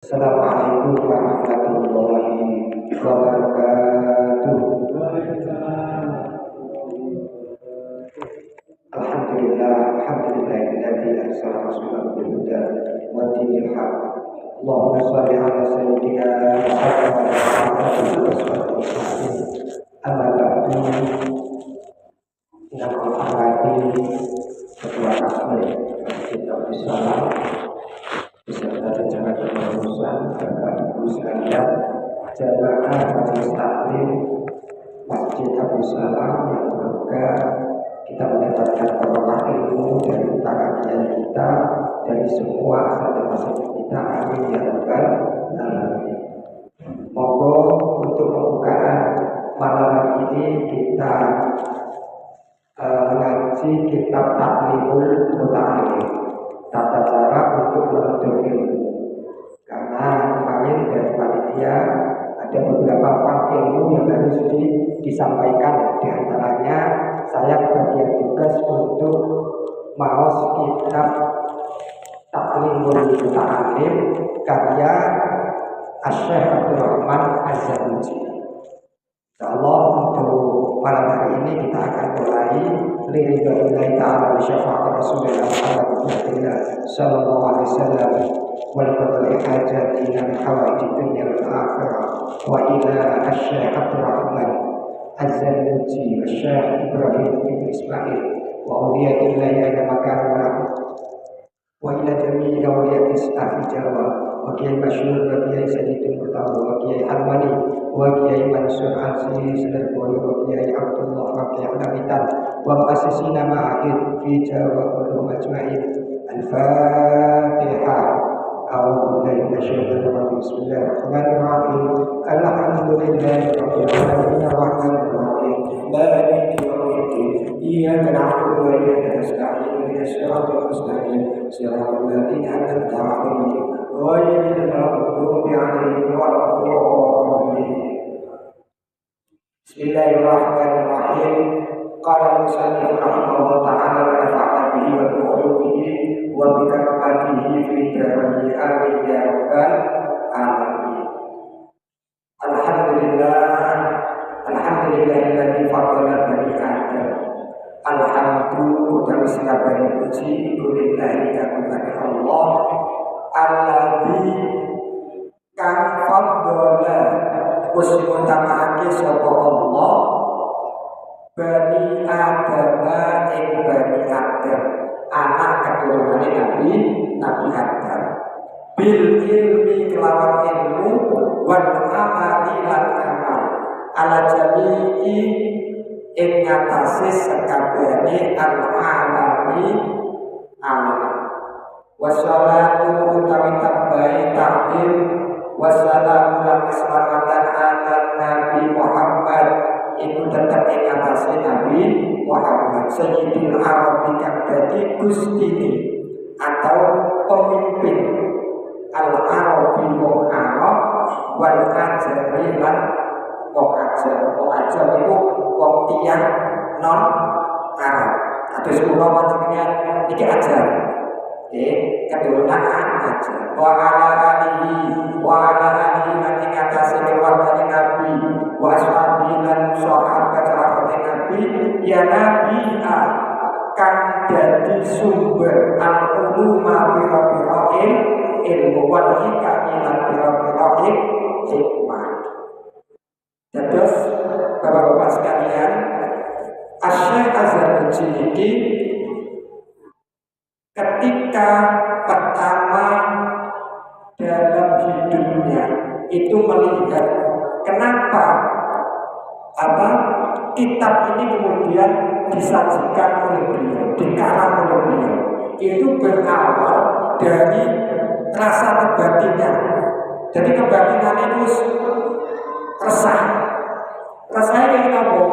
Assalamualaikum warahmatullahi wabarakatuh. Alhamdulillahilladzi arsala rasulahu bil huda wa dinil haq. Allahumma shalli ala sayyidina Muhammad wa ala alihi wasallam. Amma ba'du. Yang menghormati Ketua Kasmi Masjid Abdussalam beserta jajaran kepengurusan, Bapak Ibu sekalian, jamaah majelis taklim Masjid Abdussalam yang semoga kita mendapatkan barokah ilmu dari para kiai kita, dari semua asatidz kita, amin ya rabbal alamin. Monggo untuk pembukaan malam hari ini kita mengaji kitab Taklimul Muta'alim, tata cara untuk menuntut ilmu. Karena kemarin dari panitia ada beberapa fak ilmu yang harus disampaikan. Di antaranya saya bagian tugas untuk maos kitab Taklimul Muta'alim karya Asy-Syaikh Abdul Rahman Az-Zanuji. Insyaallah untuk malam hari ini kita akan mulai lillahi ta'ala bi syafaat Rasulullah sallallahu alaihi wasallam wal qadri hajatina min hawaij dunya wal akhirah wa ila asy-Syaikh Abdul Rahman Az-Zanuji wa Syaikh Ibrahim bin Ismail wa awliyatillahi aina makan wa ila jami'i awliyatis ahli Jawa wa kiai masyhur wa kiai Sayyidul Murtada wa kiai Alwani wa kiai Mansur Aziz Darboy wa kiai Abdullah wa kiai Alamitan wa muassisina ma'ahid fi Jawa kullu majma'in. Al-Fatihah. A'udzu billahi minasyaitonir rajim. Bismillahirrahmanirrahim. Alhamdulillahi rabbil alamin arrahmanir rahim maliki yaumiddin. Iyyaka na'budu wa iyyaka nasta'in ihdinas siratal mustaqim siratal ladzina an'amta 'alaihim ghairil maghdubi 'alaihim waladdallin. Bismillahirrahmanirrahim. Qala al-musannif rahimahullah ta'ala wa nafa'ana bihi wa bi ulumihi wa bi karamatihi fi darain amin ya rabbal alamin. Alhamdulillahilladzi faddala bani Adam. Alhamdulillah utawi sakabehane puji lillahi kabehane Allah alladzi kang faddala wis ngutamaake sapa Allah Bani Adam ing Bani Adam, anak keturunan Nabi Adam, bil ilmi kelawan ilmu wal amali lan amal ala jami'i ing ngatasi sakabehane al-alami amal. Wassalatu utawi tambahi takdir wassalamu lan keselamatan ala Nabi Muhammad itu tetap ing atase Nabi Muhammad Sayyidil Arabi kang dadi gustine atau pemimpin al-Arabi wong Arab wal ajami lan wong ajam iku wong tiyang non Arab. Kados kula panjenengan iki ajam. Keturunan aja. Wa ala alihi lan ing atase keluarga Nabi wa ashabihi lan sahabat Nabi ya Nabi kan dadi sumber al-uluma biro-biro ilmu wal hikam lan biro-biro hikmah. Terus Bapak-bapak sekalian, Asy-Syaikh Az-Zanuji ini ketika pertama dalam hidupnya itu melihat kenapa kitab ini kemudian disajikan oleh beliau, dikarang oleh beliau, itu berawal dari rasa kebatinan. Jadi kebatinan itu resah. Rasanya kayak apa?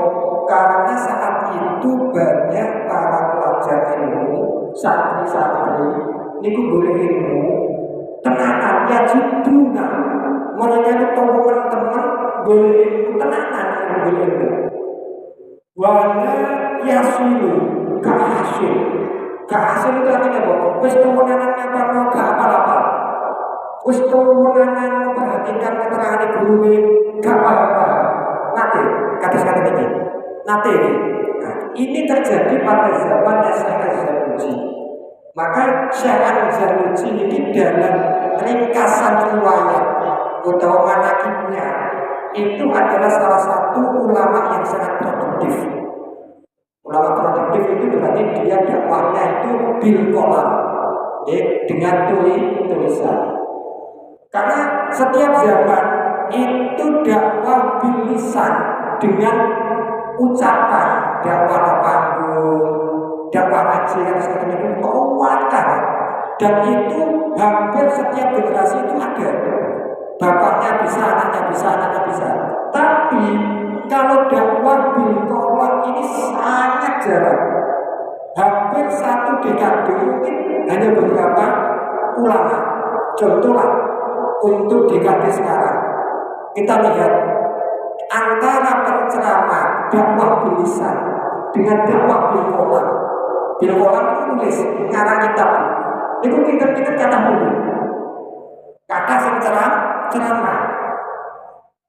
Karena saat itu banyak para pelajar ilmu, santri-santri niku boleh ilmu tenanan ya juduna mereka itu teman-teman boleh ilmu tenanan boleh ilmu wala yasilu kahasil itu artinya apa? Wis temenan apa gak apa-apa Ustunan memperhatikan keterangan guru gak paham. Nanti kata ini. Nanti ini terjadi pada zaman Syekh Az-Zarnuji. Maka Syekh Az-Zarnuji ini dalam ringkasan riwayat atau manakibnya itu adalah salah satu ulama yang sangat produktif. Ulama produktif itu berarti dia dakwahnya itu bil qalam, dengan tulisan. Karena setiap zaman itu dakwah bil lisan dengan ucapan, dakwah panggung, dakwah ngaji yang seperti itu menguatkan. Dan itu hampir setiap generasi itu ada. Bapaknya bisa, anaknya bisa, anaknya bisa. Tapi kalau dakwah bil qalam ini sangat jarang. Hampir satu dekade mungkin hanya beberapa ulama. Contohlah untuk dekade sekarang kita lihat antara penceramah dakwah bil lisan dengan dakwah bil qalam. Bil qalam itu nulis ngarang kitab. Itu kita kata dulu. Kata ceramah.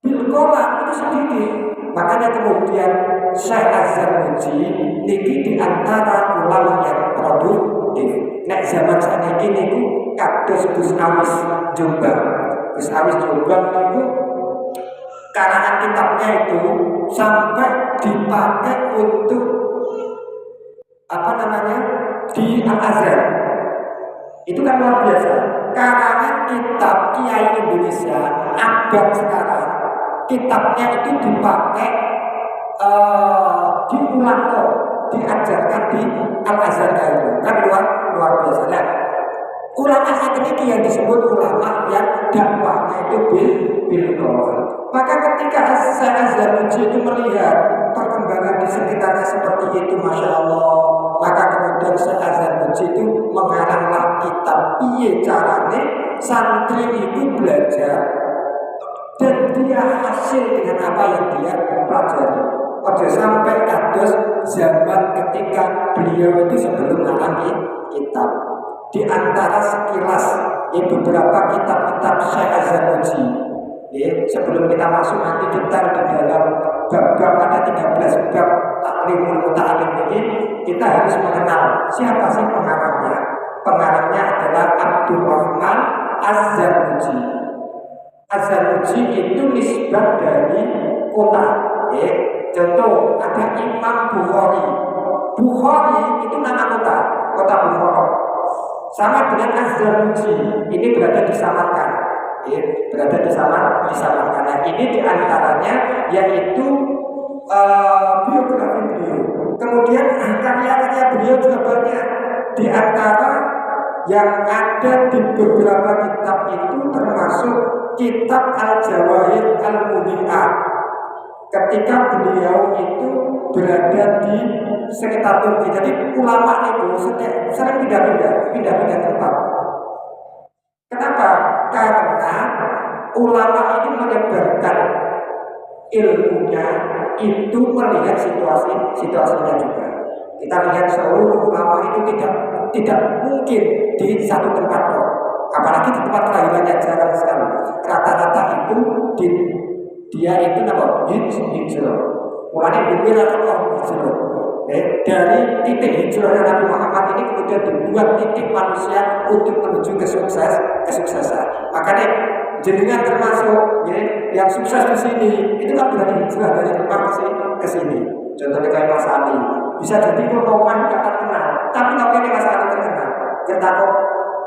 Bil qalam itu sedikit. Makanya kemudian Syekh Az-Zarnuji niki di antara ulama yang produktif. Nek zaman saat ini niku kados Gus Awis Jombang. Gus Awis Jombang itu karangan kitabnya itu sampai dipakai untuk di Al-Azhar. Itu kan luar biasa. Karangan kitab Kiai Indonesia abad sekarang, kitabnya itu dipakai diulang diajarkan di Al-Azhar itu kan luar biasa. Nah, ulama saat ini yang disebut ulama yang dakwahnya itu bil qalam. Maka ketika Syekh Az-Zarnuji itu melihat perkembangan di sekitarnya seperti itu, masya Allah, maka kemudian Syekh Az-Zarnuji itu mengaranglah kitab piye carane santri itu belajar dan dia hasil dengan apa yang dia pelajari. Ojo sampai kados zaman ketika beliau itu sebelum ngarang kitab. Di antara sekilas beberapa kitab-kitab Syekh Az-Zarnuji, sebelum kita masuk nanti detail di dalam bab-bab ada 13 bab taklimul muta'alim ini, kita harus mengenal siapa sih pengarangnya. Pengarangnya adalah Abdurrahman Az-Zarnuji. Az-Zarnuji itu nisbah dari kota. Contoh ada Imam Bukhari. Bukhari itu nama kota Bukhara. Sama dengan Az-Zarnuji, ini berada di Samarkand. Berada di Samarkand. Nah, ini diantaranya yaitu biografi beliau. Kemudian karya-karya beliau juga banyak. Di antara yang ada di beberapa kitab itu termasuk kitab Al-Jawahir Al-Mudi'ah. Ketika beliau itu berada di sekitar Turki, jadi ulama itu sering pindah-pindah tempat. Kenapa? Karena ulama ini menyebarkan ilmunya itu melihat situasinya juga. Kita lihat seluruh ulama itu tidak mungkin di satu tempat kok. Apalagi di tempat kelahirannya jarang sekali. Rata-rata itu dia itu hijrah. Mulanya berbeda hijrah. Dari titik hijrahnya Nabi Muhammad ini kemudian dibuat titik manusia untuk menuju kesuksesan. Makanya jenengan termasuk yang sukses di sini itu kan berarti hijrah dari tempat ke sini. Contohnya kayak Mas Ali, bisa jadi potongan tidak terkenal, tapi ini Mas Ali terkenal. Kita kok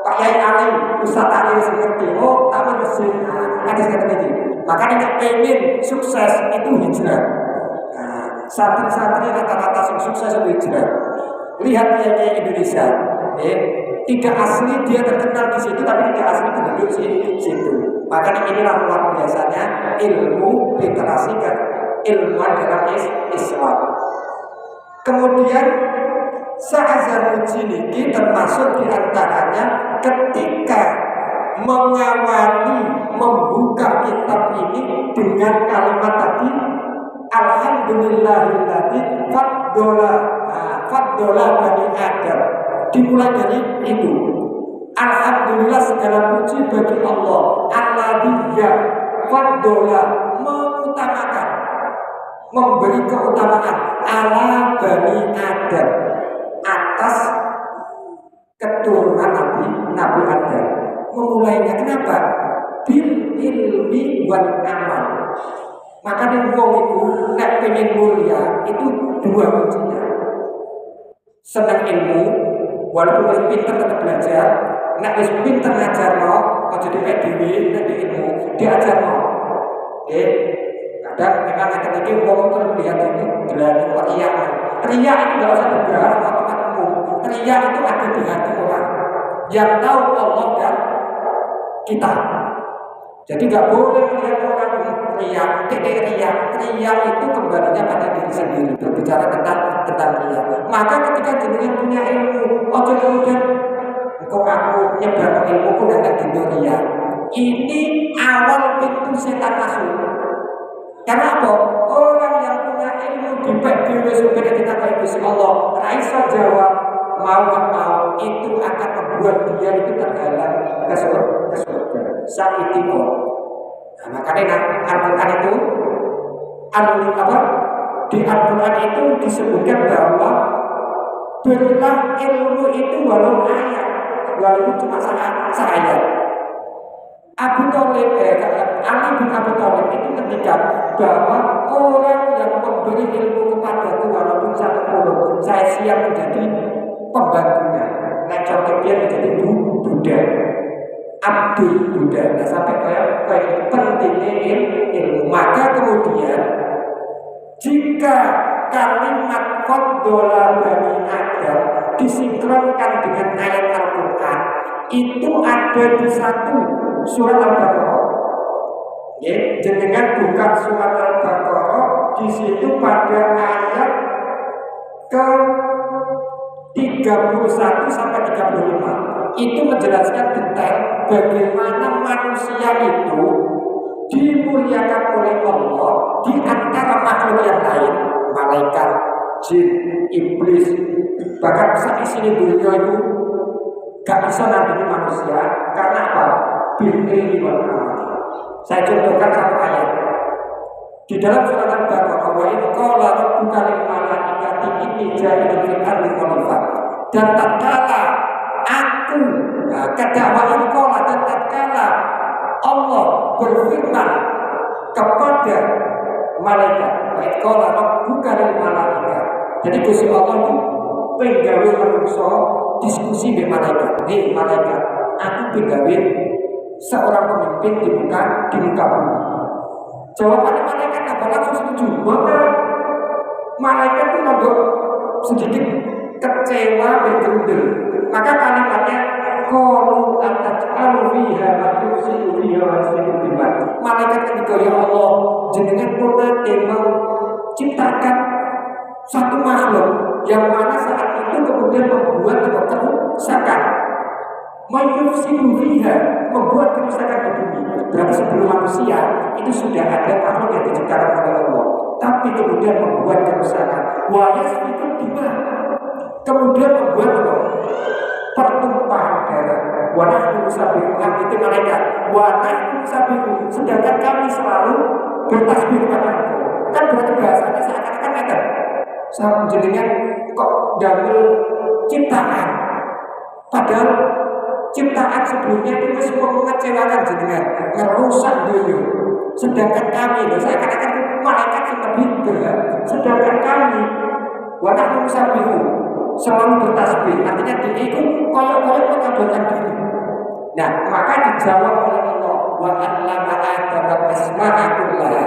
Pak Yai Ali, Ustaz Ali seperti taman mesin, ada seperti ini. Makanya pengen sukses itu hijrah. Santri-santri rata-rata sukses itu hijrah. Lihat Kiai Indonesia, tidak asli dia terkenal di situ, tapi tidak asli penduduk di situ. Makanya inilah luar biasanya ilmu literasi dan ilmu dalam Islam. Kemudian Syekh Az-Zarnuji ini termasuk diantaranya ketika mengawali membuka kitab ini dengan kalimat tadi Alhamdulillahilladzi faddola bani Adam. Dimulai dari itu. Alhamdulillah segala puji bagi Allah alladzi faddola mengutamakan, memberi keutamaan ala Bani Adam atas keturunan Nabi Adam. Memulainya kenapa? Bil ilmi wal amal. Maka di wong itu nek pengen mulia itu dua kuncinya. Senang ilmu, walaupun masih pintar tetap belajar. Nek wis pintar ngajarno, aja dipek dhewe nek di ilmu, diajarno. Oke. Kadang memang ada lagi wong itu melihat ini gelane riya. Riya itu enggak usah dibahas atau ketemu. Riya itu ada di hati orang yang tahu Allah dan kita. Jadi nggak boleh melihat orang riya, riya itu kembalinya pada diri sendiri. Berbicara tentang riya. Maka ketika jenengan punya ilmu, ojo kemudian engkau aku nyebar ilmu pun ada di riya. Ini awal pintu setan masuk. Karena apa? Orang yang punya ilmu dipek dhewe supaya kita kayak Gusti Allah, raisa jawab mau gak mau itu akan membuat dia itu terhalang ke surga. Saat itu, nah, makanya Al-Quran itu di Al-Quran itu disebutkan bahwa berilah ilmu itu walau ayat, walaupun cuma seayat. Ali bin Abi Thalib itu ketika bahwa orang yang memberi ilmu kepadaku walaupun satu huruf, saya siap menjadi pembantunya. Nah, contoh dia menjadi budak, abdul budak. Nah, sampai kayak pentingnya ilmu. Maka kemudian jika kalimat faddola Bani Adam disinkronkan dengan ayat Al-Quran, itu ada di satu surat Al-Baqarah. Jenengan buka surat Al-Baqarah, di situ pada ayat ke 31 sampai 35 itu menjelaskan detail bagaimana manusia itu dimuliakan oleh Allah di antara makhluk yang lain, malaikat, jin, iblis, bahkan saat sini dunia itu gak bisa nandingi manusia. Karena apa? Bil-ilmi wal amal. Saya contohkan satu ayat di dalam surat Al-Baqarah, wa idh qala rabbuka lil malaikati inni ja'ilun fil ardi khalifah. Dan tatkala aku wa idh qala dan tatkala Allah berfirman kepada malaikat, wa idh qala rabbuka lil malaikati. Jadi Gusti Allah itu penggawe manusia diskusi dengan malaikat. Malaikat, aku penggawe seorang pemimpin di muka bumi. Jawabannya malaikat apa langsung setuju. Maka malaikat itu agak sedikit kecewa dan gerundel. Maka kalimatnya qalu ataj'alu fiha man yufsidu fiha wa yasfiku diman. Malaikat ketika ya Allah jenengan pernah mau ciptakan satu makhluk yang mana saat itu kemudian membuat kerusakan, mayufsidu fiha, membuat kerusakan di bumi. Berarti sebelum manusia itu sudah ada makhluk yang diciptakan oleh Allah, tapi kemudian membuat kerusakan. Wa yasfiku diman, kemudian membuat pertumpahan darah. Wa nahnu nusabbihu itu malaikat. Wa nahnu nusabbihu, sedangkan kami selalu bertasbih kepada Engkau. Kan berarti bahasanya seakan-akan ada sama jenengan kok damel ciptaan, padahal ciptaan sebelumnya itu semua mengecewakan jenengan, merusak dunia. Sedangkan kami, saya katakan malaikat yang lebih berat. Sedangkan kami, wadah musabbihu, selalu bertasbih. Artinya diri itu koyok-koyok mengabulkan diri. Nah, maka dijawab oleh Allah, wa 'allama Adama asma'a kullaha.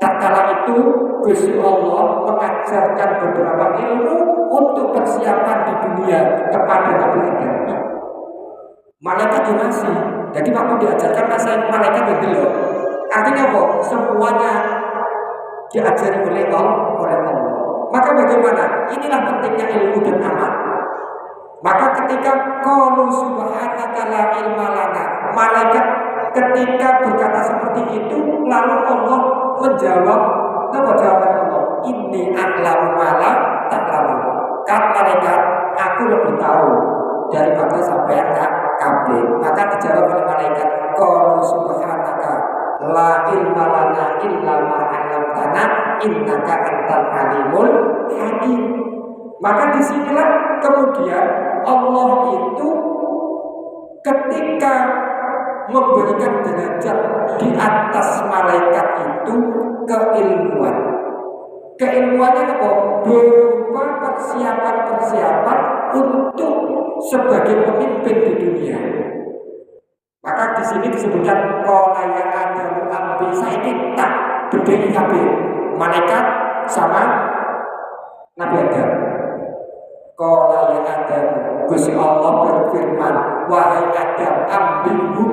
Tatkala itu Gusti Allah mengajarkan beberapa ilmu untuk persiapan di dunia kepada Nabi Adam. Malaikat juga masih. Jadi waktu diajarkan malaikat yang belum. Artinya apa? Semuanya diajari oleh Allah. Maka bagaimana? Inilah pentingnya ilmu dan amal. Maka ketika qalu subhanaka la ilma lana, malaikat ketika berkata seperti itu, lalu Allah menjawab, apa jawaban Allah? Inni a'lamu ma la ta'lamun. Kata malaikat, aku lebih tahu daripada sampai kabeh. Maka dijawab oleh malaikat, qalu subhanaka la ilma lana illa ma 'allamtana innaka antal alimul hakim. Maka disinilah kemudian Allah itu ketika memberikan derajat di atas malaikat itu keilmuan. Keilmuannya apa? Berupa persiapan-persiapan untuk sebagai pemimpin di dunia. Maka di sini disebutkan qala ya adamu ambi saiki tak bedheki kabeh malaikat sama Nabi Adam. Qala ya adamu, Gusti Allah berfirman, wahai Adam, ambilhu,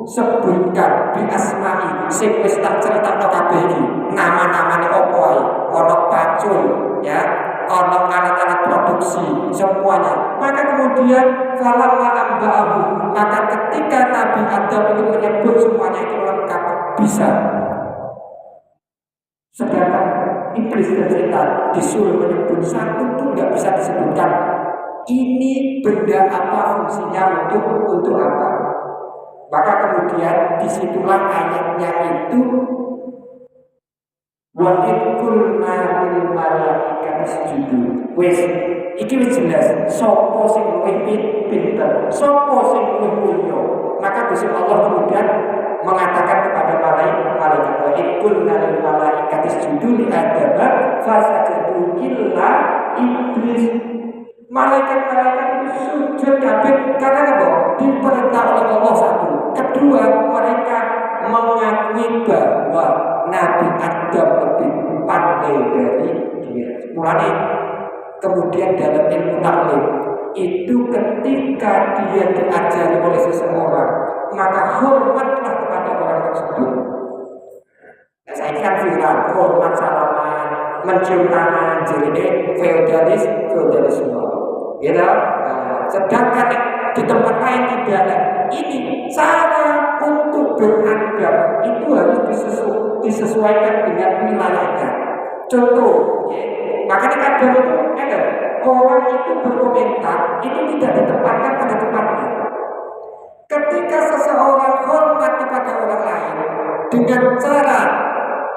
sebutkan bi asma'i sing wis tak critakno kabeh iki, nama-namane apa ae, ana pacul ya, ana alat-alat produksi semuanya. Maka kemudian falamma amba'ahu, maka ketika Nabi Adam itu menyebut semuanya itu lengkap bisa. Sedangkan iblis dan setan disuruh menyebut satu pun nggak bisa disebutkan. Ini benda apa fungsinya untuk apa? Maka kemudian disitulah ayatnya itu wa idkulna lil malaikati isjudu. Wes iki wis jelas sapa sing luwih pinter, sapa sing luwih mulya. Maka Gusti Allah kemudian mengatakan kepada malaikat wa idkulna lil malaikati isjudu li adama fasajadu illa iblis. Malaikat-malaikat itu sujud kabeh karena apa? Diperintah oleh Allah satu. Kedua, mereka mengakui bahwa Nabi Adam lebih pandai dari dia. Mulai kemudian dalam ilmu taklim itu ketika dia diajari oleh seseorang, maka hormatlah kepada orang tersebut. Nah, saya kan viral, hormat salaman, mencium tangan, jadi feodalisme. Gitu. Sedangkan di tempat lain tidak. Ini cara untuk beradab itu harus disesuaikan dengan wilayahnya. Contoh, makanya kadang itu orang itu berkomentar itu tidak ditempatkan pada tempatnya. Ketika seseorang hormat kepada orang lain dengan cara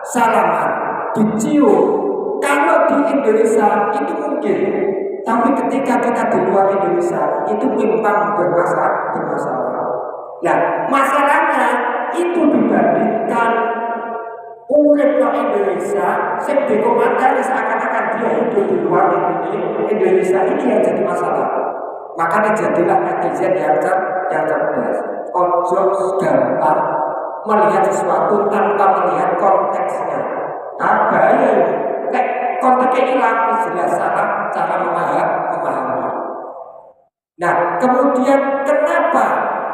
salaman, dicium, kalau di Indonesia itu mungkin. Tapi ketika kita di luar Indonesia itu memang bermasalah. Nah, masalahnya itu dibandingkan urip di Indonesia, sing dikomandani seakan-akan dia hidup di luar Indonesia, ini yang jadi masalah. Makanya jadilah netizen yang cerdas. Ojo gampang melihat sesuatu tanpa melihat konteksnya. Nah, bahaya ini. Konteksnya hilang, jelas salah cara memahami. Nah, kemudian kenapa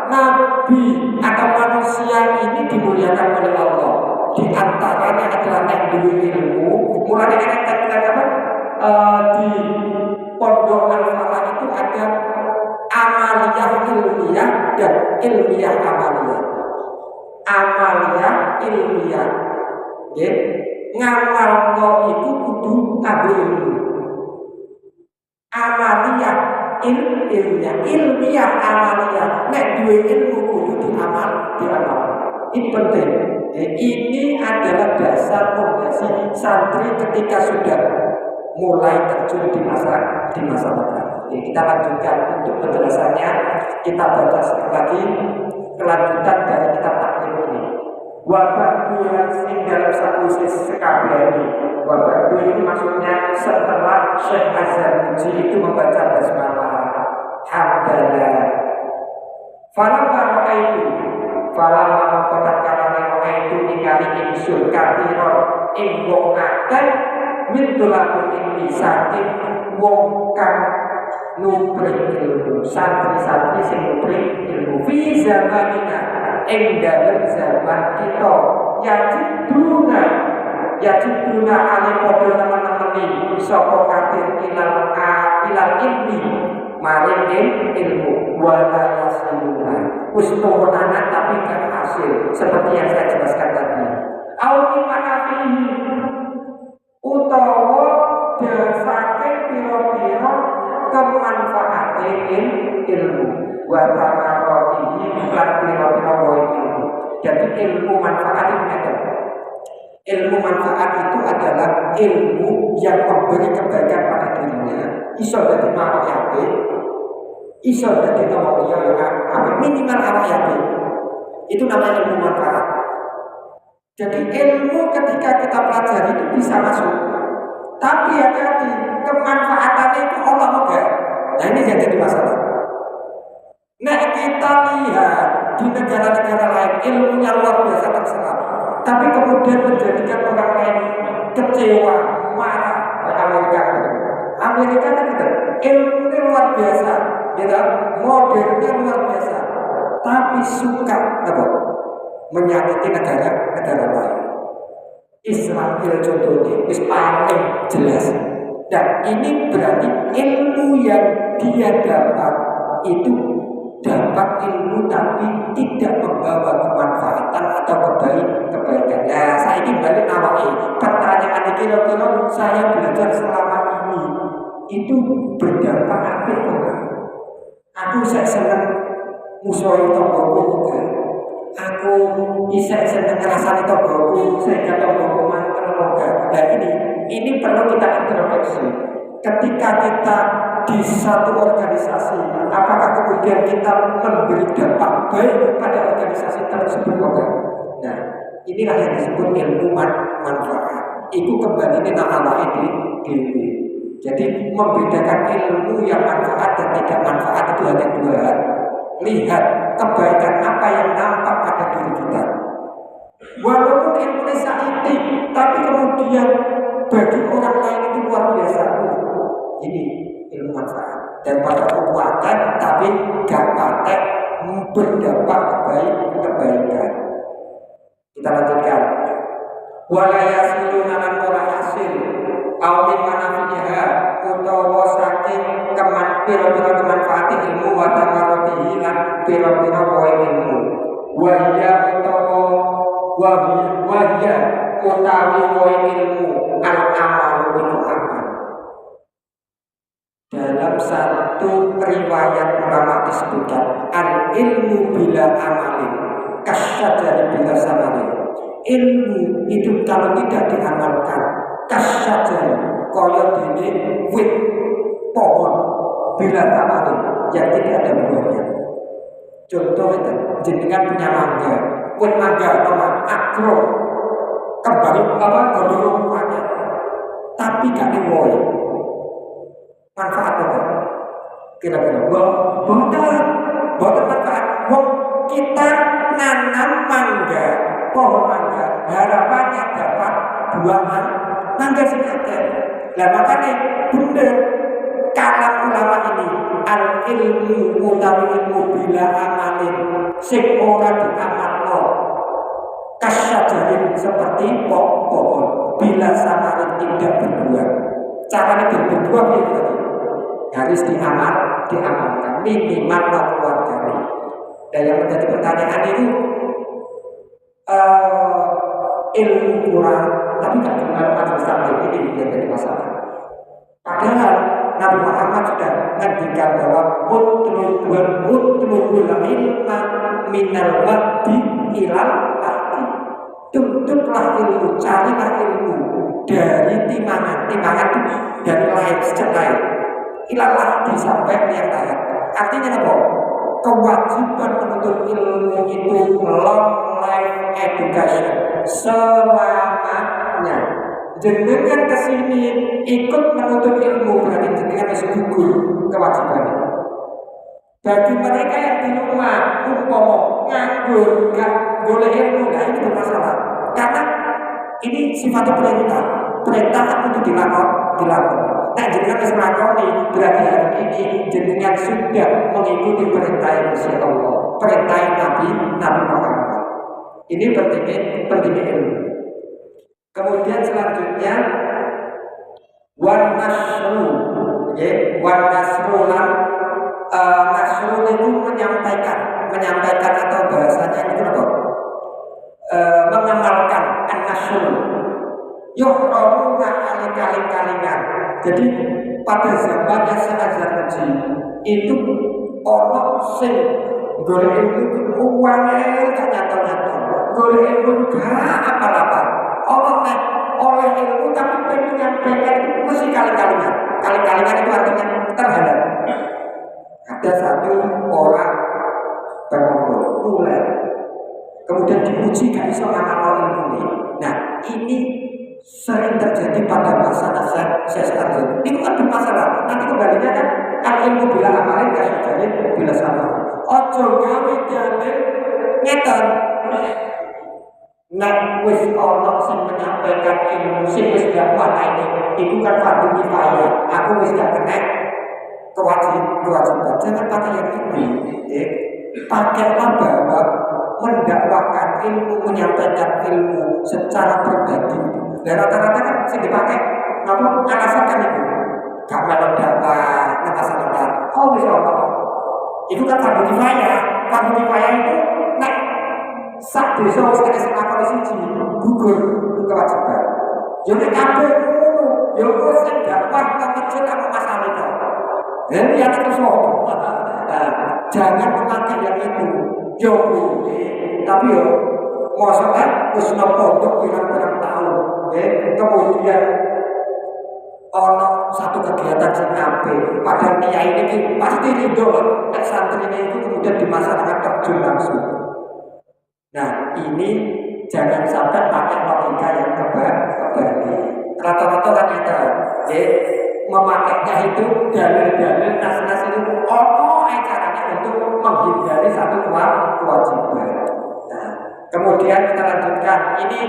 Nabi atau manusia ini dimuliakan oleh Allah? Di antaranya adalah yang dulu ilmu. Mulai dari apa? Di Pondok Al-Falah itu ada amaliyah ilmiah dan ilmiah amaliyah. Amaliyah ilmiah. Okay? Ngamal no itu kudu ngadu ilmu. Amaliyah ilmiah amaliyah. Nek duwe ilmu kudu diamal. Ini penting. Ini adalah dasar fondasi santri ketika sudah mulai terjun di masa depan. Kita lanjutkan untuk penjelasannya. Kita baca sekali lagi kelanjutan dari kitab taklim ini. Wabah yang sing dalam satu sisi kabeh. Wabah itu maksudnya setelah Syekh Az-Zarnuji itu membaca basmalah, hamdalah. Falamma mengkotak kalane itu ningali insun kathiro ing wong akeh min tulakun ing saking wong kang nupri ilmu, santri-santri sing nupri ilmu fi zamanina ing dalem zaman kita yajiduna ale padha teman-teman sapa kafir ilal ilmi maring ilmu wala yasiluna anak tapi gak hasil seperti yang saya jelaskan tadi. Auni manafihi utawa dasake pira-pira kemanfaate ilmu wa tamaro ilmu manfaat itu ada. Ilmu manfaat itu adalah ilmu yang memberi kebaikan pada dirinya. Iso dadi awak yape, iso dadi nomor dia yang minimal awak yape. Itu namanya ilmu manfaat. Jadi ilmu ketika kita pelajari itu bisa masuk. Tapi hati-hati, kemanfaatannya itu Allah enggak. Nah ini yang jadi masalah. Nah kita lihat di negara-negara lain ilmunya luar biasa terserah, tapi kemudian menjadikan orang lain kecewa, marah. Amerika kan itu ilmunya luar biasa, gitu, modernnya luar biasa, tapi suka apa? Menyakiti negara lain. Israel contohnya itu paling jelas. Dan ini berarti ilmu yang dia dapat itu dapat ilmu tapi tidak membawa kemanfaatan atau kebaikan. Nah, saya ingin balik awalnya. Pertanyaan kira-kira saya belajar selama ini itu berdampak apa enggak? Aku saya senang musuhi tonggoku enggak? Aku bisa senang ngerasani tonggoku sehingga tonggoku mantel enggak? Nah ini perlu kita introspeksi. Ketika kita di satu organisasi, apakah kemudian kita memberi dampak baik pada organisasi tersebut? Nah, inilah yang disebut ilmu manfaat. Itu kembali ke nama ini. Jadi membedakan ilmu yang manfaat dan tidak manfaat itu hanya dua hal. Lihat kebaikan apa yang nampak pada diri kita. Walaupun ilmu saintik, tapi kemudian bagi orang lain itu luar biasa. Ini ilmu manfaat daripada kekuatan tapi gak patek berdampak kebaikan. Kita lanjutkan. Wala yasiluna lan ora hasil awin manafiha utawa saking pira-pira kemanfaat ilmu wa tamaratihi lan pira-pira poin ilmu. Wahya utawa wahya utawi poin ilmu al-amalu itu amal. Dalam satu riwayat ulama disebutkan al-ilmu bila amalin kasyajari bila samarin. Ilmu itu kalau tidak diamalkan kasyajari kaya dene wit pohon bila samarin yang tidak ada buahnya. Contoh itu jenengan punya mangga, wit mangga nama agro kembali gondong buahnya tapi gak diwoy. Manfaat apa? Kira-kira boten manfaat. Kita nanam mangga, pohon mangga, harapannya dapat buah mangga sekian. Nah makanya benar kalam ulama ini al ilmu utawi ilmu bila amalin sing ora diamalno kasyajarin seperti pohon bila samarin tidak berbuah. Caranya berbuah itu harus diamalkan minimal keluarganya. Dan yang menjadi pertanyaan itu ilmu kurang, tapi tidak dengan majelis taklim ini yang jadi masalah. Padahal Nabi Muhammad sudah menghentikan bahwa mutlubul ilma minal wadi ilal lahdi. Tuntutlah ilmu, carilah ilmu dari timbangan dari lain sejak lain. Ilalah sampai yang lain. Artinya apa? Kewajiban menuntut ilmu itu long life education selamanya. Jenengan kesini ikut menuntut ilmu berarti jenengan harus gugur kewajibannya. Bagi mereka yang di rumah umpama nganggur gak boleh ilmu, nah ini bermasalah. Karena ini sifatnya perintah untuk dilakukan. Nah jenengan harus melakukan berarti hari ini jenengan sudah mengikuti perintah Gusti Allah, perintah Nabi Muhammad. Ini pentingnya ilmu. Kemudian selanjutnya wan nasru, nasru itu menyampaikan atau bahasanya itu apa? Mengamalkan an-nasru. Yuhramu kali-kalingan. Jadi pada zamannya Syekh Haji itu orang sing golek ilmu uangnya gak nyantol. boleh ilmu gak apa-apa. Oleh ilmu tapi menyampaikan itu mesti kali-kalian. Kali-kalian itu artinya terhadap. Ada satu orang berpondok mulai, kemudian dipuji gak bisa ngamal ilmu ini. Nah ini sering terjadi pada masa-masa saya. Itu kan bermasalah. Nanti kembalinya kan ilmu bila amalin gak jadi bila sama. Ojo gawe dalil ngeten. Nek wis ana sing menyampaikan ilmu sing wis dakwah ini, itu kan fardu kifayah. Aku wis gak kena kewajiban. Jangan pakai yang ini. Pakailah bahwa mendakwakan ilmu, menyampaikan ilmu secara pribadi. Dan rata-rata kan sing dipakai apa alasan kan itu. Gak melok dakwah, ngetas-ngetas. Oh wis ana. Itu kan fardu kifayah. Fardu kifayah itu nek sak desa wis kena sing lakoni siji gugur kewajiban. Yo nek kabeh ngono, yo wis sing dakwah kecil apa masalah itu. Ini yang itu jangan memakai yang itu. Yo tapi yo masalah wis nang pondok pirang-pirang tahun, kemudian ono satu kegiatan sing apik, padahal kiai ini pasti ridho nek santrinya itu kemudian di masyarakat terjun langsung. Nah ini jangan sampai pakai logika yang kebalik. Rata-rata kan itu, memakainya itu dalil-dalil nas-nas itu caranya untuk menghindari satu kewajiban. Nah, kemudian kita lanjutkan. Ini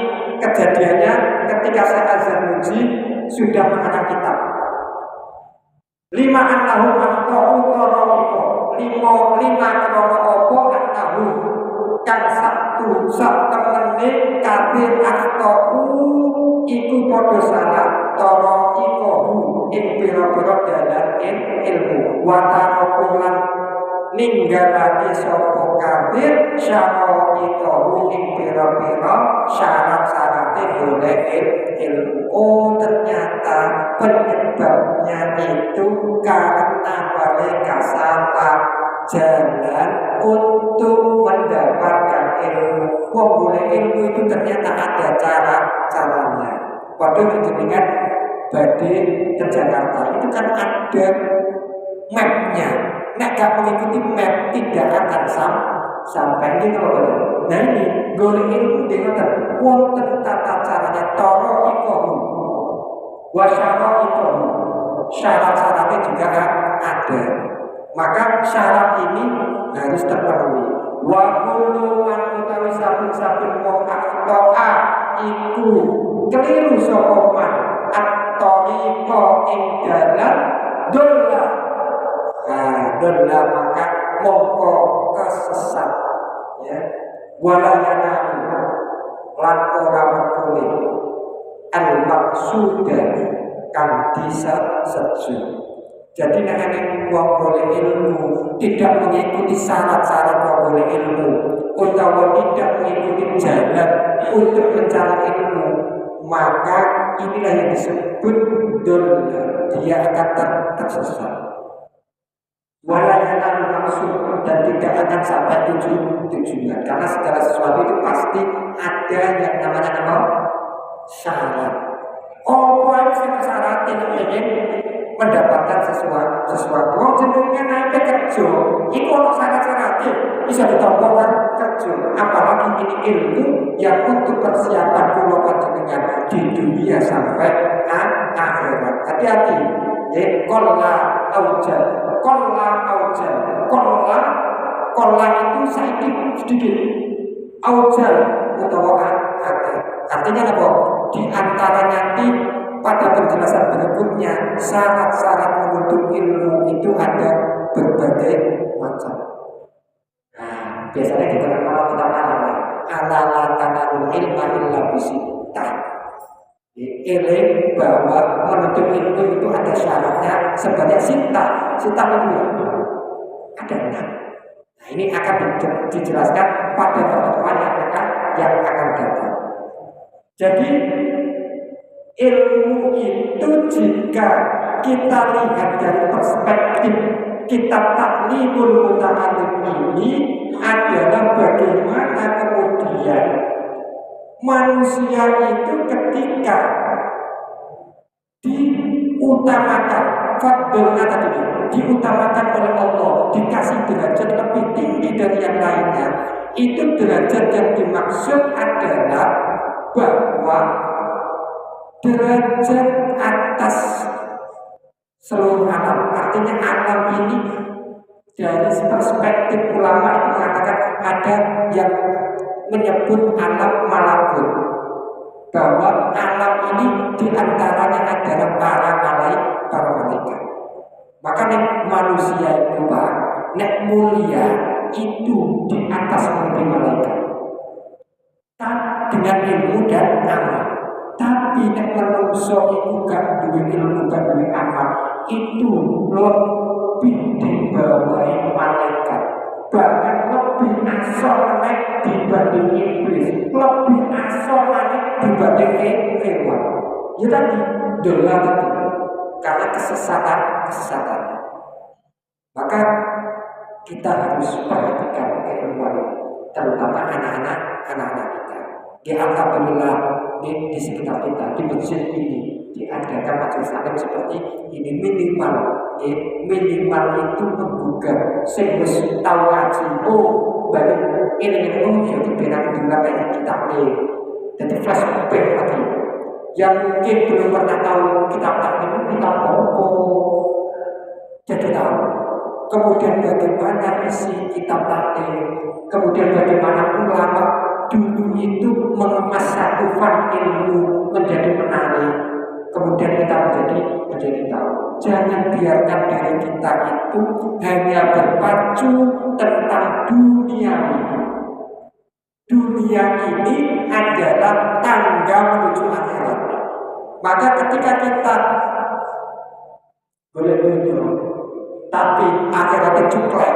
kejadiannya ketika Syekh Az-Zarnuji sudah mengenal kitab. 5 annahu akhtau qara'iko. 5 krono opo annahu kang sak temene kabeh akhtau iku padha salah qara'iko ing pira-pira dalan ilmu wa tarokulan ninggalake sapa kabeh syara'ito ing pira-pira syarat-syarate golek ilmu. Ternyata penyebabnya itu karena mereka salah jalan untuk mendapatkan ilmu. Wong boleh ilmu itu ternyata ada caranya. Padahal jenengan badhe ke Jakarta itu kan ada mapnya. Nek gak mengikuti map tidak akan sampai gitu loh. Nah ini golek ilmu dengan wonten tata caranya toro ikohu wasyaro ikohu, syarat-syaratnya juga ada. Maka syarat ini harus terpenuhi. Wa kullu man utawi saben-saben wong aktoa iku keliru sapa man at-tariqa ing dalan dolla. Dolla maka mongko kesesat. Ya. Walayana lan ora boleh al-maqsuda kang diseju. Jadi nek wong boleh ilmu tidak mengikuti syarat-syarat wong boleh ilmu utawa tidak mengikuti jalan untuk mencari ilmu, maka inilah yang disebut dolla. Dia akan tersesat. Walayana maksud dan tidak akan sampai tujuan karena segala sesuatu itu pasti ada yang namanya syarat. Orang yang syarat ingin mendapatkan sesuatu. Wong jenenge naik kerja, iku ono syarat-syaratnya bisa ditompokkan kerja. Apalagi ini ilmu yang untuk persiapan kula panjenengan di dunia sampai akhirat. Hati-hati. Kolla itu sedikit aujal utawa ada. Artinya apa? Di antara nanti pada penjelasan berikutnya syarat-syarat menuntut ilmu itu ada berbagai macam. Nah, biasanya kita kalau kita ala tanalul ilma illa bisitah. Ilmu bahwa menuntut ilmu itu ada syaratnya sebanyak sita ilmu ada 6. Nah ini akan dijelaskan pada pertemuan yang akan datang. Jadi ilmu itu jika kita lihat dari perspektif kitab Taklimul Muta'allim ini adalah bagaimana kemudian Manusia itu ketika diutamakan fadlnya tadi diutamakan oleh Allah, dikasih derajat lebih tinggi dari yang lainnya, itu derajat yang dimaksud adalah bahwa derajat atas seluruh alam. Artinya alam ini dari perspektif ulama itu mengatakan ada yang menyebut alam malakut, bahwa alam ini diantaranya adalah para malaikat. Maka manusia itu Pak, mulia itu di atas mimpi malaikat dengan ilmu dan amal. Tapi menungso itu gak duwe ilmu gak duwe amal, itu lebih dibawahi malaikat, bahkan lebih asor dibanding iblis, lebih asor dibanding hewan. Ya tadi dola tadi, karena kesesatan. Maka kita harus perhatikan keilmuan ini, terutama anak-anak kita. Alhamdulillah di sekitar kita, di masjid ini diadakan majelis taklim seperti ini, minimal itu menggugah sing wis tau ngaji, balik ini ya dibenak dulu kayak kita jadi flashback lagi. Yang mungkin belum pernah tahu kitab taklim, kitab apa, jadi tahu. Kemudian bagaimana isi kitab taklim, kemudian bagaimana ulama dulu itu mengemas satu fan ilmu menjadi menarik, kemudian kita menjadi tahu. Jangan biarkan diri kita itu hanya berpacu tentang dunia ini. Dunia ini adalah tangga menuju akhirat. Maka ketika kita boleh dunia, tapi akhiratnya cukup,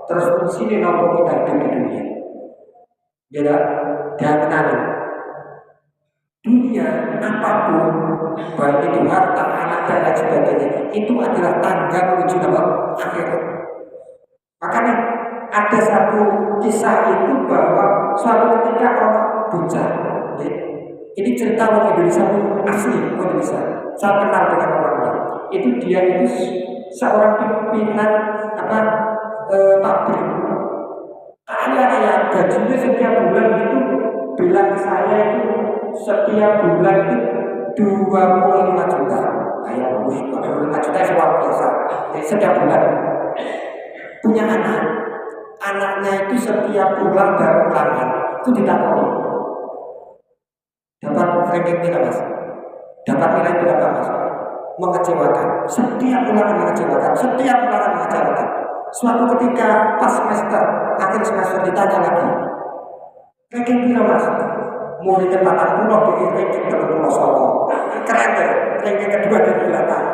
terus sini nopo kita hidup di dunia. Beda, dan kenali dunia apapun, baik itu harta, anak dan lain sebagainya, itu adalah tangga menuju akhirat. Makanya ada satu kisah itu bahwa suatu ketika orang bocah, ini cerita orang Indonesia asli Indonesia. Saya kenal dengan orangnya. Itu dia itu seorang pimpinan pabrik. Kaya gajinya setiap bulan itu bilang saya itu setiap bulan itu 25 juta. Kayak 25 juta itu luar biasa. Jadi setiap bulan punya anaknya itu setiap pulang dari ulangan itu ditakoni. Dapat ranking berapa mas? Dapat nilai berapa mas? Mengecewakan. Setiap ulangan mengecewakan. Suatu ketika pas akhir semester ditanya lagi, ranking berapa mas? Muridnya 40 di ranking ke-30 Solo. Keren deh, ranking kedua di belakang.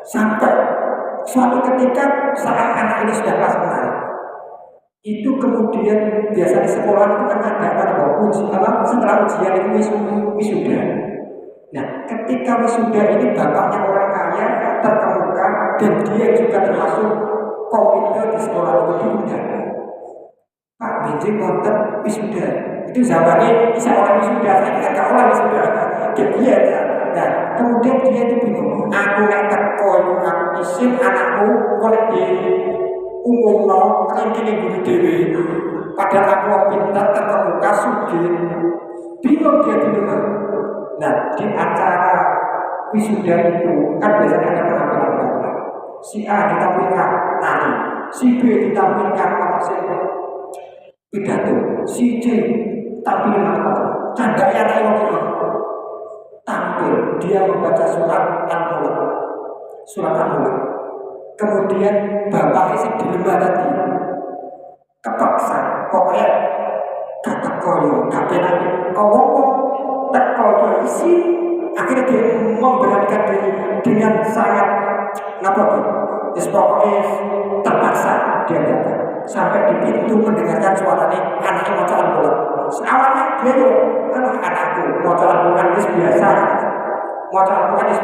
Sampai suatu ketika saat anak ini sudah kelas 6, itu kemudian biasa di sekolah itu kan ada ujian, setelah ujian itu wisuda. Nah, ketika wisuda ini bapaknya orang kaya terkemuka dan dia juga termasuk komite di sekolah itu diundang. Pak Benjing nonton wisuda. Itu zamannya bisa orang wisuda, saya tidak orang wisuda. Dia aja. Nah, kemudian dia itu bingung. Aku nak teko, aku isin anakku boleh di umumno ranking ibu dewi. Padahal aku pintar terkemuka sugih. Bingung dia di rumah. Nah, di acara wisuda itu kan biasanya ada penampilan. Si A ditampilkan nari, si B ditampilkan pidato, si C tampilkan candanya anak tampil dia membaca surat Al-Mulk. Kemudian bapaknya si dilema tadi kepaksa, pokoknya kata koyo, kata nanti kau teko isi, akhirnya dia memberanikan diri dengan sangat pokoknya terpaksa dia datang sampai di pintu mendengarkan suaranya anaknya mau Al-Mulk. Awalnya dia anakku mau Al-Mulk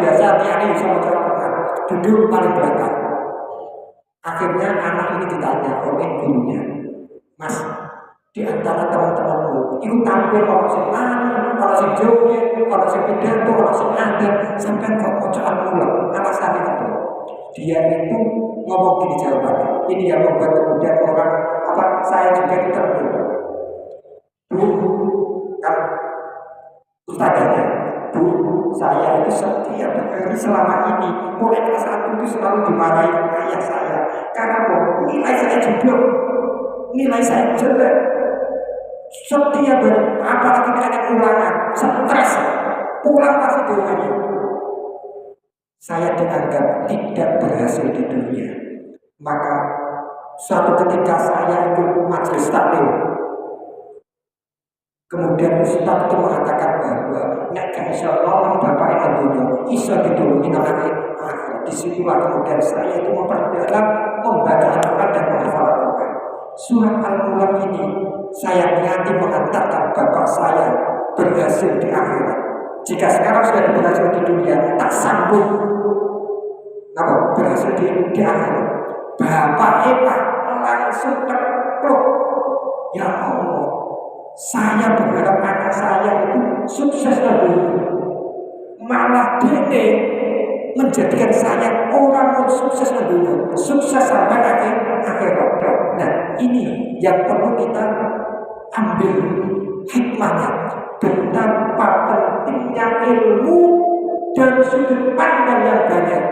biasa, dia ini bisa mau Al-Mulk, duduk paling belakang. Akhirnya anak ini ditanya oleh gurunya, Mas, di antara teman-temanmu itu tampil orang sing nani, orang sing joget, orang sing pidato, orang sing ngajar, sampai kok kocok mulang. Alasannya apa? Dia itu ngomong gini jawabannya. Ini yang membuat kemudian orang saya juga terlalu kan ustadznya saya itu setiap hari selama ini mulai kelas 1 itu selalu dimarahi ayah saya karena nilai saya jeblok, nilai saya jelek. Setiap hari apalagi ada ulangan stres, pulang pasti doanya. Saya dianggap tidak berhasil di dunia. Maka suatu ketika saya ikut majelis taklim, kemudian Ustaz itu mengatakan bahwa nek insya Allah bapak itu dunia bisa ditulungi nanti akhir. Disitulah kemudian saya itu memperdalam membaca Al-Quran dan menghafal Al-Quran. Surat Al-Mulk ini saya niati mengantarkan bapak saya berhasil di akhirat. Jika sekarang sudah berhasil di dunia, tak sanggup berhasil di akhirat. Bapak hebat langsung terpluk. Ya Allah, saya berharap anak saya itu sukses dulu. Malah dia menjadikan saya orang yang sukses dulu, sukses sampai akhirat. Nah, ini yang perlu kita ambil hikmahnya. Betapa pentingnya ilmu dan sudut pandang yang banyak.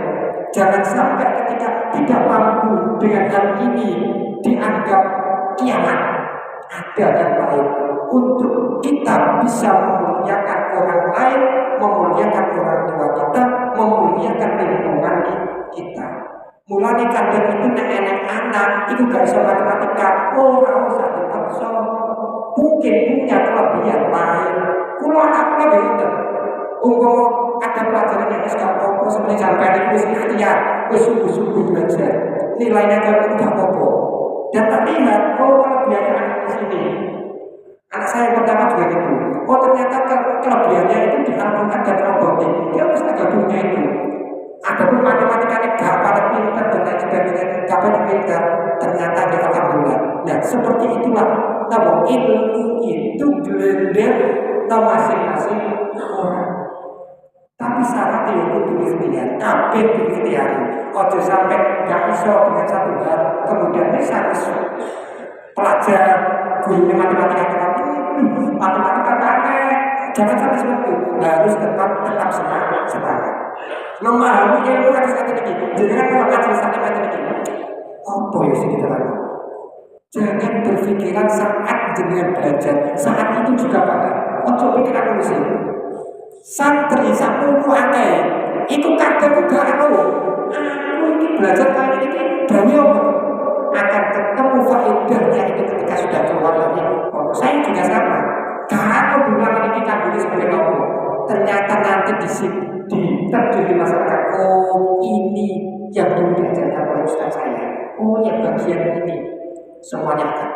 Jangan sampai ketika tidak mampu dengan hal ini dianggap kiamat. Ada yang lain untuk kita bisa memuliakan orang lain, memuliakan orang tua kita, memuliakan lingkungan kita. Mulai kadang itu nenek anak itu gak bisa matematika, orang usah dipaksa. Mungkin punya kelebihan lain. Kalau anak lebih itu, ada pelajaran yang gak apa-apa, sebenarnya sampai itu ikhtiar, subuh-subuh belajar. Nilainya kalau itu gak apa-apa. Dan terlihat, kelebihannya anak di sini. Anak saya yang pertama juga gitu. Ternyata kelebihannya itu di Al-Quran dan robotik. Dia harus ada dunia itu. Ada pun matematikanya gak pada pintar dan lain sebagainya, gak pada pintar. Ternyata dia alhamdulillah. Nah, seperti itulah. Namun ilmu itu blender masing-masing orang. Tapi syaratnya itu berikhtiar, kabeh berikhtiar. Ojo sampai gak iso dengan satu hal, kemudian bisa pelajar gurunya matematika aneh. Jangan sampai seperti itu. Harus tetap semangat. Memahami ilmu harus seperti itu. Jangan kalau majelis seperti itu. Apa yang sih kita lakukan? Jangan berpikiran saat dengan belajar, saat itu juga paham. Ojo pikiran dulu sih. Santri sakmu akeh, iku kadang juga aku ini belajar kali ini banyak akan ketemu faedahnya itu ketika sudah keluar dari pondok. Saya juga sama. Kalau bilang ini kita boleh sebagai apa? Ternyata nanti terjadi masyarakat. Oh, ini yang dulu diajarkan oleh ustaz saya. Oh, yang bagian ini semuanya akan.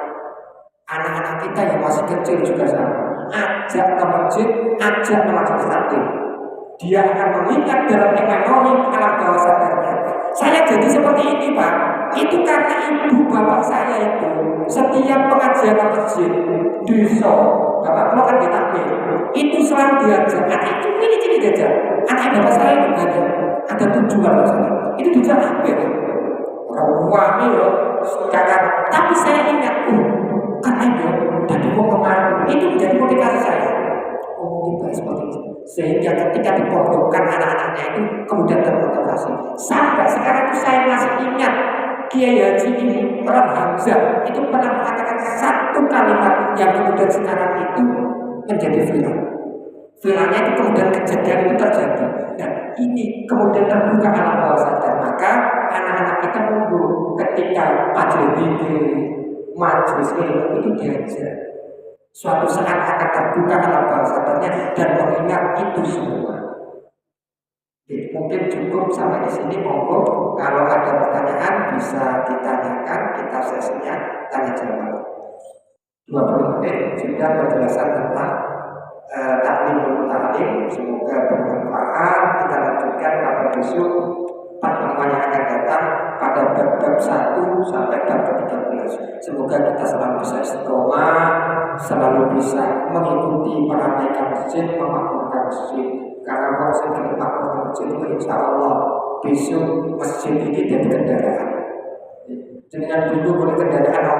Anak-anak kita yang masih kecil juga sama. Ajak ke masjid, ajak ke majelis taklim. Dia akan mengingat dalam memori alam bawah sadarnya. Saya jadi seperti ini, Pak. Itu karena ibu bapak saya itu setiap pengajian masjid desa, bapak mau kan ditaklim, itu selalu diajak. Anak itu ini diajak. Anak bapak saya itu banyak. Ada tujuan maksudnya. Itu juga apa? Orang wangi loh, kakak. Tapi saya ingat, karena itu dari kemarin itu menjadi motivasi saya. Kita seperti itu. Sehingga ketika dipondokkan anak-anaknya itu kemudian termotivasi. Sampai sekarang itu saya masih ingat Kiai Haji Imran Hamzah itu pernah mengatakan satu kalimat yang kemudian sekarang itu menjadi viral. Viralnya itu kemudian kejadian itu terjadi. Nah, ini kemudian terbuka alam bawah sadar. Maka anak-anak kita nunggu ketika majelis ilmu itu diajar. Suatu saat akan terbuka alam bawah sadarnya dan mengingat itu semua. Jadi, mungkin cukup sampai di sini. Monggo kalau ada pertanyaan bisa ditanyakan. Kita sesinya tanya jawab. 20 menit sudah penjelasan tentang taklim. Semoga bermanfaat. Kita lanjutkan pada besok pertemuan yang akan datang pada bab 1 sampai bab 13. terus. Semoga kita selalu bisa istiqomah, selalu bisa mengikuti meramaikan masjid, memakmurkan masjid. Karena kalau saya memakmurkan masjid itu insya Allah besok masjid ini jadi kendaraan. Dengan dulu boleh kendaraan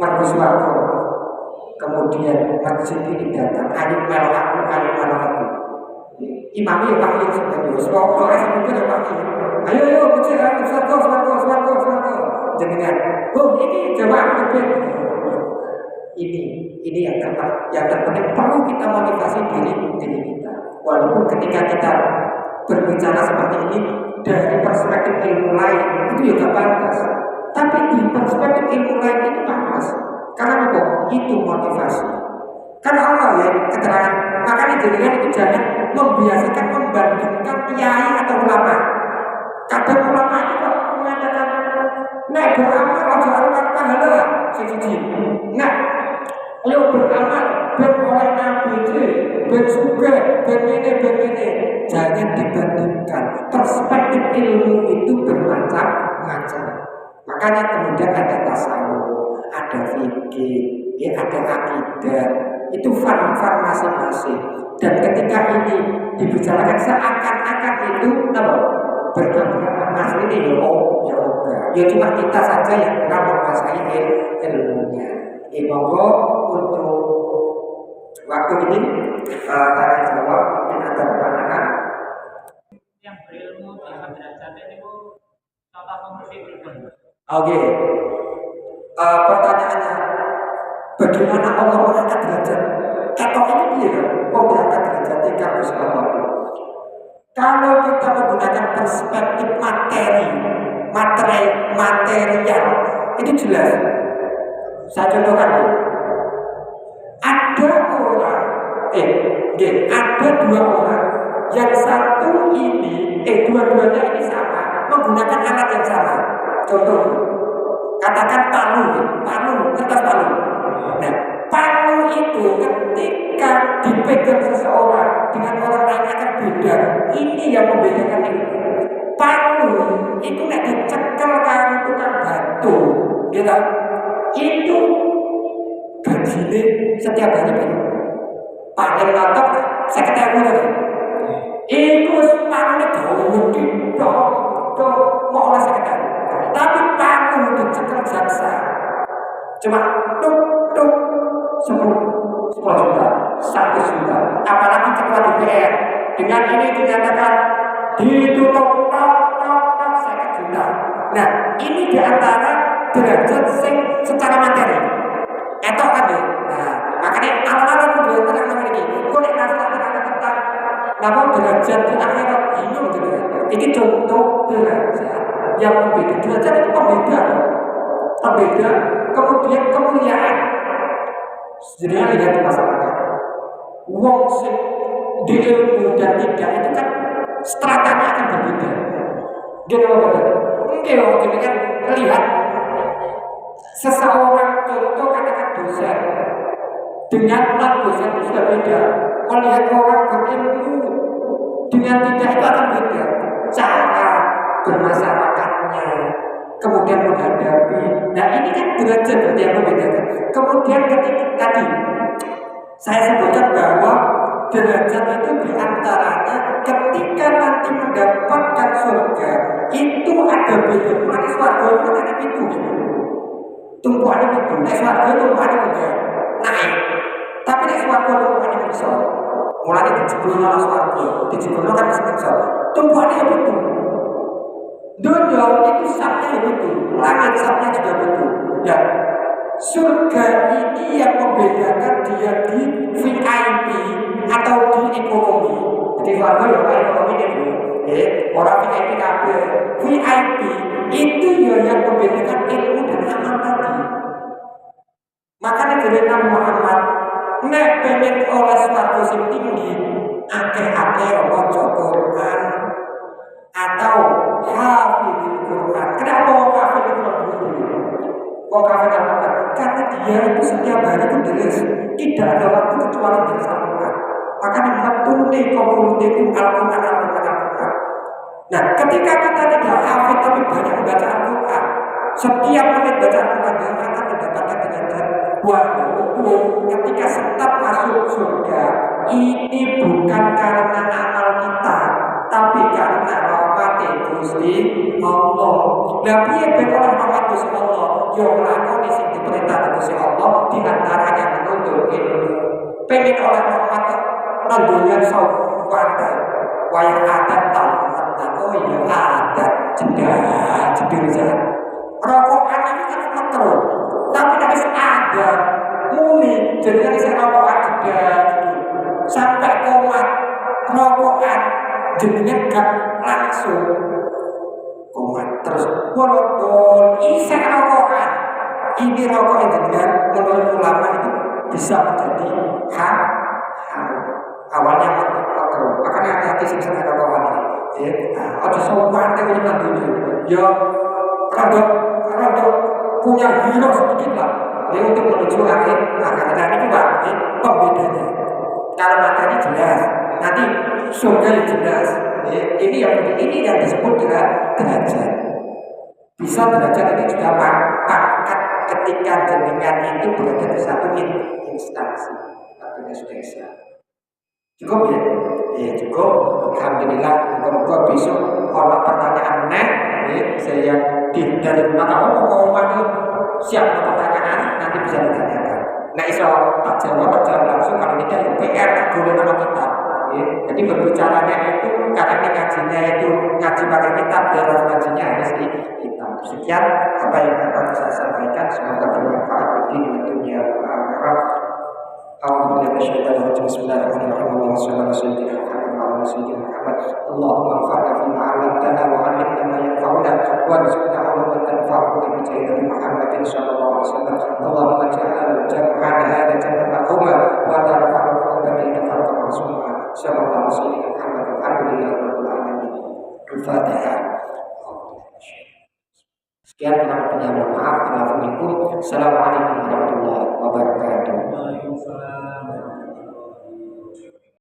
mergus warga. Kemudian masjid ini datang, ayo malah aku. Imamnya pakai sebenarnya, semua orang itu pakai. Ayo masjid, swarga. Jangan, ini jamaah kebet. Ini yang terpenting perlu kita motivasi diri kita. Walaupun ketika kita berbicara seperti ini dari perspektif ilmu lain itu juga pantas. Tapi di perspektif ilmu lain itu pantas. Karena apa? Itu motivasi. Karena Allah ya keterangan. Makanya jenengan itu jangan membiasakan membandingkan kiai atau ulama. Kadang ulama itu mengatakan, "Nek beramal aja arukan pahala siji. Nek ayo beramal ben oleh ABC, ben sugih, ben ini. Jangan dibandingkan. Perspektif ilmu itu bermacam-macam. Makanya kemudian ada tasawuf, ada fikih, ya ada akidah. Itu fan-fan masing-masing. Dan ketika ini dibicarakan seakan-akan itu apa? Bertabrakan asli ini ya cuma kita saja yang kurang menguasai ilmunya. Monggo untuk waktu ini tanya jawab mungkin ada pertanyaan. Yang berilmu di madrasah ini contoh konkret. Oke. Pertanyaannya, bagaimana Allah mengangkat derajat? Ketok ini dia, mengangkat derajat tingkat Allah. Kalau kita menggunakan perspektif material, itu jelas. Saya contohkan ya. Ada dua orang, yang satu ini, dua-duanya ini sama, menggunakan alat yang sama. Contoh, katakan kertas palu. Nah, palu itu ketika dipegang seseorang dengan orang lain akan beda. Ini yang membedakan ini. Palu itu nggak dicekel karena tukang batu, gitu. Itu gajinya setiap hari paling notok saya ketemu lagi. Itu palunya mau oleh saya ketemu. Tapi palu dicekel jaksa cuma tuk 10 juta, 1 juta. Apalagi ketua DPR dengan ini dinyatakan ditutup tok 1 juta. Nah, ini diantara derajat secara materi. Etok kan ya? Nah, makanya awal-awal itu terang sama ini. Kok nek nasihat tentang nama derajat di akhirat bingung gitu. Ini contoh derajat yang berbeda. Derajat itu pembeda, kemudian kemuliaan. Sebenarnya lihat di masyarakat. Wong sing di ilmu dan tidak itu kan stratanya akan berbeda. Gini Mungkin kan lihat seseorang contoh katakan dosen dengan dosen itu sudah beda. Melihat orang berilmu dengan tidak itu akan beda. Cara bermasyarakatnya, kemudian menghadapi. Nah ini kan derajat yang membedakan. Kemudian ketika tadi saya sebutkan bahwa derajat itu diantaranya ketika nanti mendapatkan surga itu ada beda. Ada surga itu ada pintu. Tumpuannya pintu. Surga tumpuannya enggak naik. Tapi surga tumpuannya bisa. Mulai dijeblono surga, dijeblono kan bisa. Tumpuannya pintu. Dunia itu sabnya betul, langit sabnya juga betul. Ya, surga ini yang membedakan dia di VIP atau di ekonomi. Jadi warga yang ekonomi ini, orang VIP kabel. VIP itu yang membedakan ilmu dan amal tadi. Makanya dari Nabi Muhammad, nek pengen oleh status yang tinggi, akeh-akeh maca Quran atau hafidhul Quran. Kenapa mau hafidhul Quran? Mau hafidhul Quran? Karena dia itu setiap hari menulis, tidak ada waktu kecuali menulis Al-Quran. Makanya metune komunitasku Al-Quran. Nah, ketika kita tidak hafid tapi banyak membaca Al-Quran, Setiap menit baca Al-Quran dia akan mendapatkan derajat. Walaupun ketika staf masuk surga ini bukan karena amal kita, tapi karena rahmat Gusti Allah. Nabi ben oleh rahmat Gusti Allah, yo nglakoni sing diperintah Gusti Allah di antaranya menuntut ilmu. Pengen oleh rahmat nandungan sawante wayah adat tahu oh ya adat jedar rokokan ini kan makro tapi tidak ada muni jadi kan saya rokokan jedar sampai komat rokokan jadinya gak langsung komat terus walaupun isi rokokan ini rokok yang jadinya menurut ulama itu bisa menjadi haram awalnya makro makanya hati-hati sih misalnya rokokan ya ada sopan yang nantinya ya rada punya hero sedikit lah ya untuk menuju akhir dan itu pak pembedanya kalau materi jelas nanti surga jelas ya, ini yang disebut dengan derajat bisa derajat ini juga pangkat ketika jenengan itu berada di satu instansi artinya sudah bisa cukup ya? Ya cukup. Alhamdulillah. Moga-moga besok kalau pertanyaan saya dari rumah kamu mau siap pertanyaan nanti bisa ditanyakan. Nah iso tak jawab langsung kalau tidak ya PR boleh sama kita. Ya. Jadi berbicaranya itu karena ini ngajinya itu ngaji pakai kitab biar ngajinya harus di kitab. Sekian apa yang akan saya sampaikan semoga bermanfaat bagi dunia akhirat. Bismillahirrahmanirrahim. Allahumma anfa'na bima 'allamtana wa 'allimna ma yanfa'una warzuqna 'ilman tanfa'una bi jahi Muhammadin sallallahu alaihi wasallam. Allahumma ja'al jam'ana hadha jam'an marhuma wa tarfa'na baina farqan masuma. Sallallahu alaihi Muhammad alhamdulillahi rabbil alamin. Al-Fatihah. Sekian kurang lebihnya mohon maaf. Assalamualaikum warahmatullahi wabarakatuh.